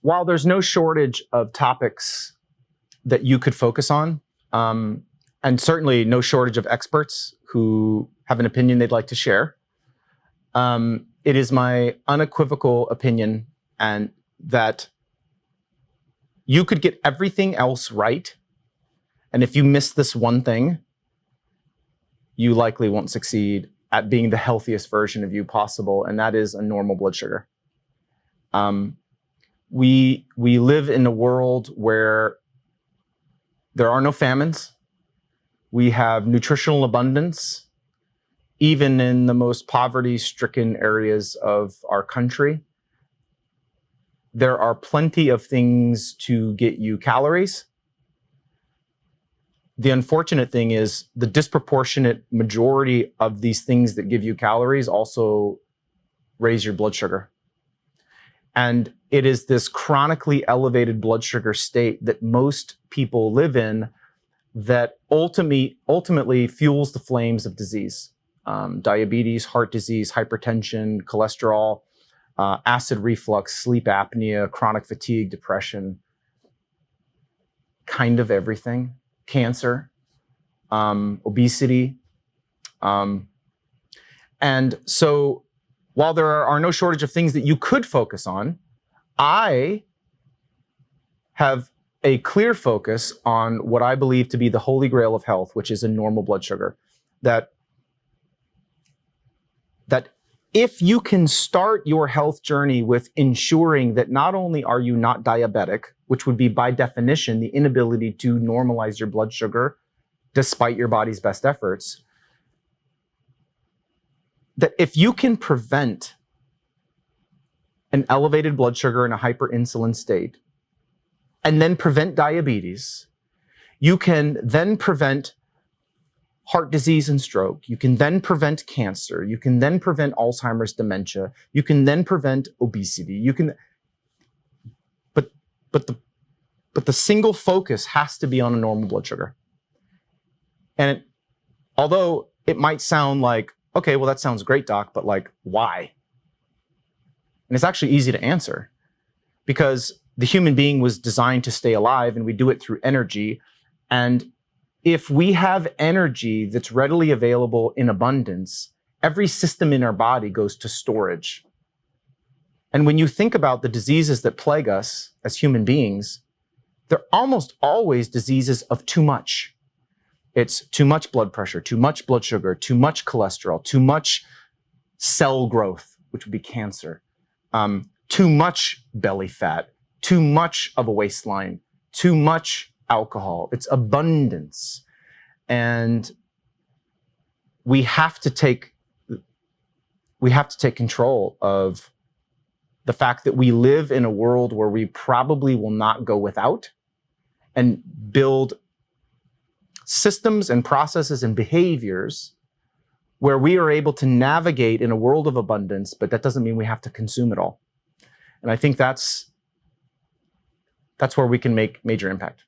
while there's no shortage of topics that you could focus on, and certainly no shortage of experts who have an opinion they'd like to share, it is my unequivocal opinion and that you could get everything else right, and if you miss this one thing, you likely won't succeed at being the healthiest version of you possible, and that is a normal blood sugar. We live in a world where there are no famines. We have nutritional abundance, even in the most poverty-stricken areas of our country. There are plenty of things to get you calories. The unfortunate thing is the disproportionate majority of these things that give you calories also raise your blood sugar. And it is this chronically elevated blood sugar state that most people live in that ultimately fuels the flames of disease. Diabetes, heart disease, hypertension, cholesterol, acid reflux, sleep apnea, chronic fatigue, depression, kind of everything. Cancer, obesity. And so while there are no shortage of things that you could focus on, I have a clear focus on what I believe to be the holy grail of health, which is a normal blood sugar. That if you can start your health journey with ensuring that not only are you not diabetic, which would be by definition the inability to normalize your blood sugar despite your body's best efforts, that if you can prevent an elevated blood sugar in a hyperinsulin state and then prevent diabetes, you can then prevent heart disease and stroke. You can then prevent cancer. You can then prevent Alzheimer's, dementia. You can then prevent obesity. You can, but the single focus has to be on a normal blood sugar. And although it might sound like, okay, well, that sounds great, doc, but like, why? And it's actually easy to answer because the human being was designed to stay alive and we do it through energy. And if we have energy that's readily available in abundance, every system in our body goes to storage. And when you think about the diseases that plague us as human beings, they're almost always diseases of too much. It's too much blood pressure, too much blood sugar, too much cholesterol, too much cell growth, which would be cancer, too much belly fat, too much of a waistline, too much alcohol. It's abundance. And we have to take control of the fact that we live in a world where we probably will not go without, and build systems and processes and behaviors where we are able to navigate in a world of abundance, but that doesn't mean we have to consume it all. And I think that's where we can make major impact.